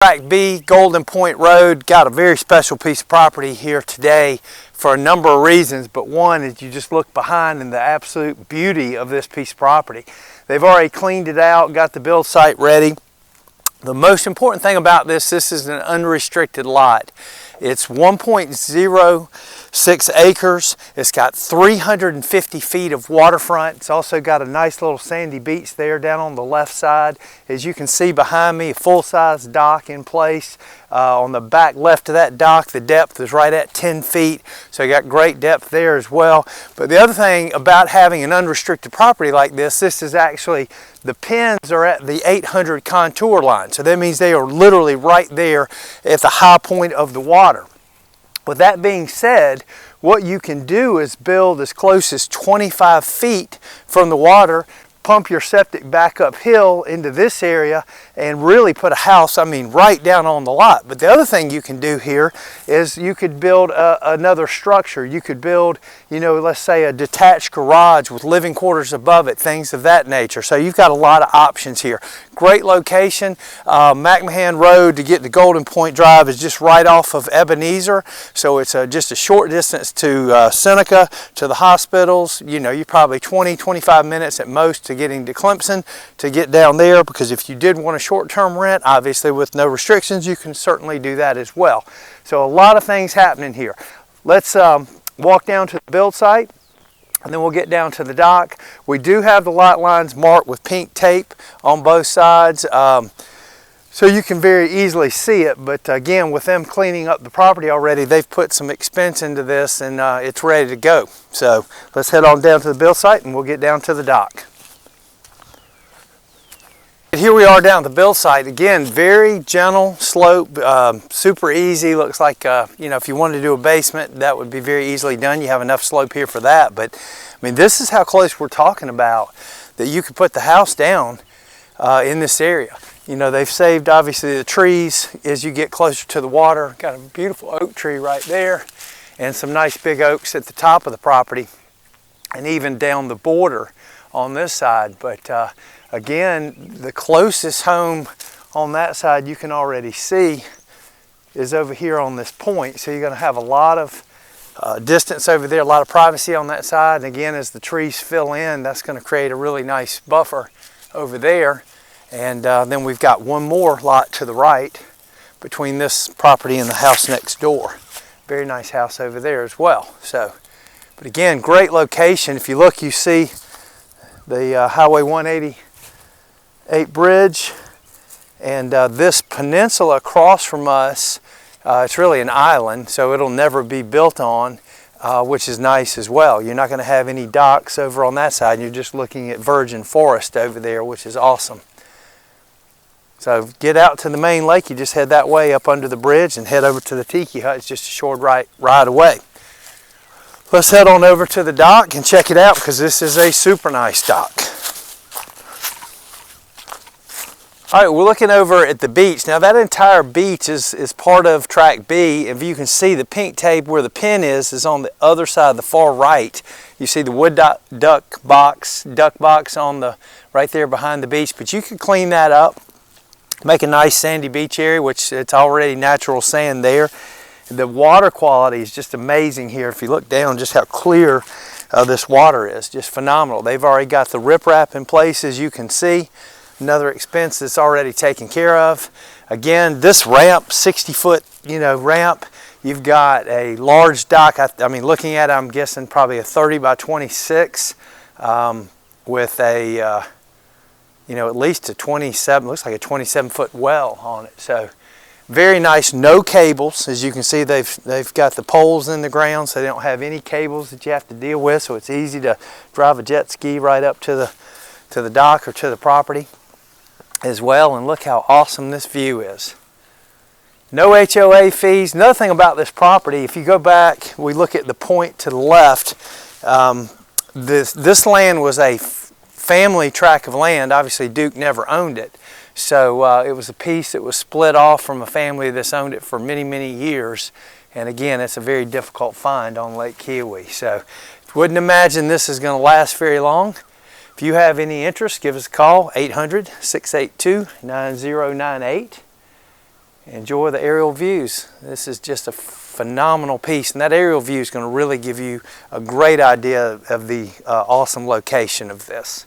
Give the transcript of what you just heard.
Tract B, Golden Point Road. Got a very special piece of property here today for a number of reasons, but one is you just look behind and the absolute beauty of this piece of property. They've already cleaned it out, got the build site ready. The most important thing about this is an unrestricted lot. It's 1.06 acres. It's got 350 feet of waterfront. It's also got a nice little sandy beach there down on the left side. As you can see behind me, a full-size dock in place. On the back left of that dock, the depth is right at 10 feet. So you got great depth there as well. But the other thing about having an unrestricted property like this is actually the pins are at the 800 contour line. So that means they are literally right there at the high point of the water. With that being said, what you can do is build as close as 25 feet from the water, pump your septic back uphill into this area and really put a house, right down on the lot. But the other thing you can do here is you could build another structure. You could build, let's say a detached garage with living quarters above it, things of that nature. So you've got a lot of options here. Great location. McMahon Road to get to Golden Point Drive is just right off of Ebenezer. So it's just a short distance to Seneca, to the hospitals. You're probably 20-25 minutes at most to getting to Clemson to get down there, because if you did want a short-term rent, obviously with no restrictions, you can certainly do that as well. So a lot of things happening here. Let's walk down to the build site and then we'll get down to the dock. We do have the lot lines marked with pink tape on both sides, so you can very easily see it. But again, with them cleaning up the property already, they've put some expense into this and it's ready to go. So let's head on down to the build site and we'll get down to the dock. Here we are down at the build site. Again, very gentle slope, super easy. Looks like, if you wanted to do a basement, that would be very easily done. You have enough slope here for that. But this is how close we're talking about that you could put the house down in this area. They've saved obviously the trees as you get closer to the water. Got a beautiful oak tree right there and some nice big oaks at the top of the property and even down the border on this side. But again, the closest home on that side you can already see is over here on this point. So you're going to have a lot of distance over there, a lot of privacy on that side. And again, as the trees fill in, that's going to create a really nice buffer over there. And then we've got one more lot to the right between this property and the house next door. Very nice house over there as well. So, but again, great location. If you look, you see the Highway 188 bridge, and this peninsula across from us, it's really an island, so it'll never be built on, which is nice as well. You're not going to have any docks over on that side. You're just looking at virgin forest over there, which is awesome. So get out to the main lake, you just head that way up under the bridge and head over to the Tiki Hut. It's just a short ride away. Let's head on over to the dock and check it out, because this is a super nice dock. All right, we're looking over at the beach. Now that entire beach is part of Tract B. If you can see, the pink tape where the pin is on the other side, the far right. You see the wood duck box on the right there behind the beach. But you can clean that up, make a nice sandy beach area, which it's already natural sand there. The water quality is just amazing here. If you look down, just how clear this water is, just phenomenal. They've already got the riprap in place, as you can see. Another expense that's already taken care of. Again, this ramp, 60-foot, ramp. You've got a large dock. Looking at it, I'm guessing probably a 30 by 26 with a, at least a 27. Looks like a 27-foot well on it. So. Very nice, no cables. As you can see, they've got the poles in the ground, so they don't have any cables that you have to deal with. So it's easy to drive a jet ski right up to the dock or to the property as well. And look how awesome this view is. No HOA fees. Another thing about this property, if you go back, we look at the point to the left. This land was a family tract of land. Obviously, Duke never owned it. So it was a piece that was split off from a family that's owned it for many, many years. And again, it's a very difficult find on Lake Keowee. So wouldn't imagine this is going to last very long. If you have any interest, give us a call, 800-682-9098. enjoy the aerial views. This is just a phenomenal piece, and that aerial view is going to really give you a great idea of the awesome location of this.